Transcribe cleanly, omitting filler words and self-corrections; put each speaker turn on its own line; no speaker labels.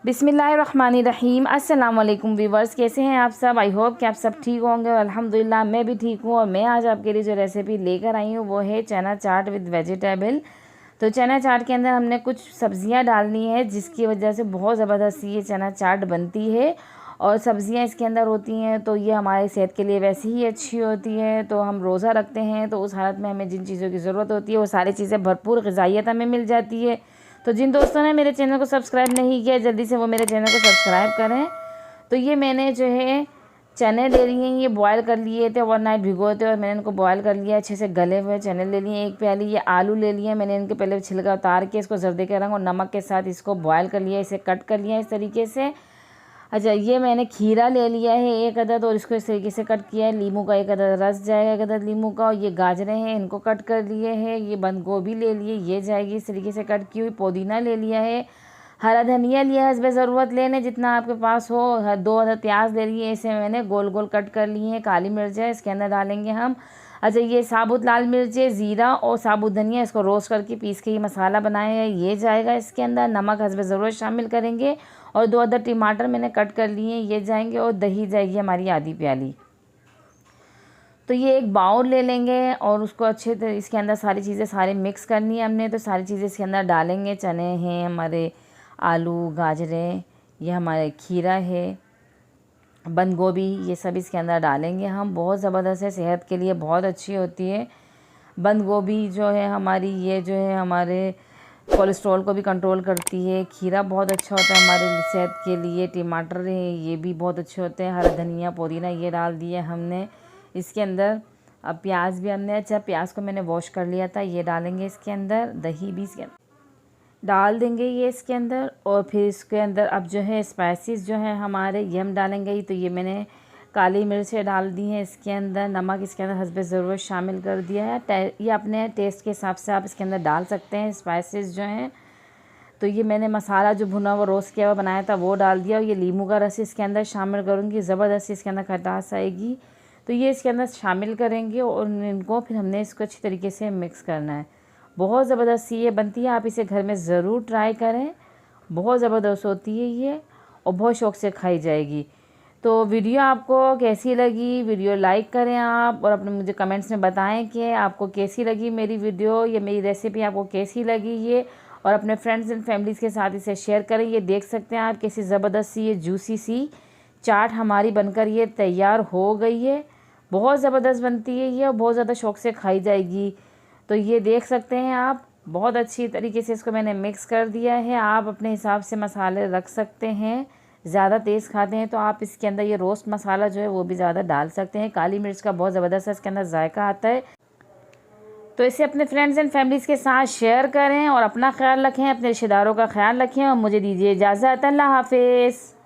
बिस्मिल्लाहिर्रहमानिर्रहीम। अस्सलाम वालेकुम व्यूवर्स, कैसे हैं आप सब। आई होप कि आप सब ठीक होंगे और अल्हम्दुलिल्लाह मैं भी ठीक हूँ। और मैं आज आपके लिए जो रेसिपी लेकर आई हूँ वो है चना चाट विद वेजिटेबल। तो चना चाट के अंदर हमने कुछ सब्ज़ियाँ डालनी है जिसकी वजह से बहुत ज़बरदस्त ये चना चाट बनती है। और सब्ज़ियाँ इसके अंदर होती हैं तो ये हमारी सेहत के लिए वैसे ही अच्छी होती है। तो हम रोज़ा रखते हैं तो उस हालत में हमें जिन चीज़ों की ज़रूरत होती है वो सारी चीज़ें भरपूर ग़िज़ाइयत हमें मिल जाती है। तो जिन दोस्तों ने मेरे चैनल को सब्सक्राइब नहीं किया जल्दी से वो मेरे चैनल को सब्सक्राइब करें। तो ये मैंने जो है चने ले लिए हैं, ये बॉयल कर लिए थे ओवरनाइट भिगोए थे और मैंने इनको बॉयल कर लिया। अच्छे से गले हुए चने ले लिए। एक प्याली ये आलू ले लिए, मैंने इनके पहले छिलका उतार के इसको जर्दे के रंग और नमक के साथ इसको बॉयल कर लिया, इसे कट कर लिया इस तरीके से। अच्छा, ये मैंने खीरा ले लिया है एक अदद और इसको इस तरीके से कट किया है। लीमू का एक अदद रस जाएगा, एक अदद लीमू का। और ये गाजरें हैं, इनको कट कर लिए हैं। ये बंद गोभी ले लिए, ये जाएगी इस तरीके से कट की हुई। पुदीना ले लिया है, हरा धनिया लिया है, हस्बे ज़रूरत लेने जितना आपके पास हो। 2 अदद प्याज ले लिए, इसे मैंने गोल गोल कट कर लिए हैं। काली मिर्च है, इसके अंदर डालेंगे हम। अच्छा, ये साबुत लाल मिर्च, ज़ीरा और साबुत धनिया, इसको रोस्ट करके पीस के ये मसाला बनाया है, ये जाएगा इसके अंदर। नमक हस्बे ज़रूरत शामिल करेंगे। और 2 अदद टमाटर मैंने कट कर लिए हैं, ये जाएंगे। और दही जाएगी हमारी आधी प्याली। तो ये एक बाउल ले लेंगे और उसको अच्छे से इसके अंदर सारी चीज़ें सारे मिक्स करनी है हमने। तो सारी चीज़ें इसके अंदर डालेंगे। चने हैं हमारे, आलू, गाजरें, ये हमारे खीरा है, बंद गोभी, ये सब इसके अंदर डालेंगे हम। बहुत ज़बरदस्त है, सेहत के लिए बहुत अच्छी होती है। बंद गोभी जो है हमारी, ये जो है हमारे कोलेस्ट्रॉल को भी कंट्रोल करती है। खीरा बहुत अच्छा होता है हमारे सेहत के लिए। टमाटर है, ये भी बहुत अच्छे होते हैं। हरा धनिया, पुदीना, ये डाल दिया हमने इसके अंदर। अब प्याज भी हमने, अच्छा प्याज को मैंने वॉश कर लिया था, ये डालेंगे इसके अंदर। दही भी इसके अंदर डाल देंगे ये इसके अंदर। और फिर इसके अंदर अब जो है स्पाइसेस जो है हमारे, ये हम डालेंगे। तो ये मैंने काली मिर्चें डाल दी हैं इसके अंदर। नमक इसके अंदर हस्बे ज़रूरत शामिल कर दिया है। ये अपने टेस्ट के हिसाब से आप इसके अंदर डाल सकते हैं स्पाइसेस जो हैं। तो ये मैंने मसाला जो भुना हुआ रोस्ट किया हुआ बनाया था वो डाल दिया। और ये नींबू का रस इसके अंदर शामिल करूँगी, ज़बरदस्त इसके अंदर खटास आएगी। तो ये इसके अंदर शामिल करेंगे और इनको फिर हमने इसको अच्छी तरीके से मिक्स करना है। बहुत ज़बरदस्त ये बनती है, आप इसे घर में ज़रूर ट्राई करें। बहुत ज़बरदस्त होती है ये और बहुत शौक़ से खाई जाएगी। तो वीडियो आपको कैसी लगी, वीडियो लाइक करें आप और अपने मुझे कमेंट्स में बताएं कि आपको कैसी लगी मेरी वीडियो, ये मेरी रेसिपी आपको कैसी लगी ये। और अपने फ्रेंड्स एंड फैमिलीज़ के साथ इसे शेयर करें। ये देख सकते हैं आप कैसी ज़बरदस्त सी ये जूसी सी चाट हमारी बनकर ये तैयार हो गई है। बहुत ज़बरदस्त बनती है ये और बहुत ज़्यादा शौक़ से खाई जाएगी। तो ये देख सकते हैं आप, बहुत अच्छी तरीके से इसको मैंने मिक्स कर दिया है। आप अपने हिसाब से मसाले रख सकते हैं। ज़्यादा तेज़ खाते हैं तो आप इसके अंदर ये रोस्ट मसाला जो है वो भी ज़्यादा डाल सकते हैं। काली मिर्च का बहुत ज़बरदस्त इसके अंदर जायका आता है। तो इसे अपने फ्रेंड्स एंड फैमिलीज़ के साथ शेयर करें और अपना ख्याल रखें, अपने रिश्तेदारों का ख्याल रखें। और मुझे दीजिए इजाज़त। अल्लाह हाफिज़।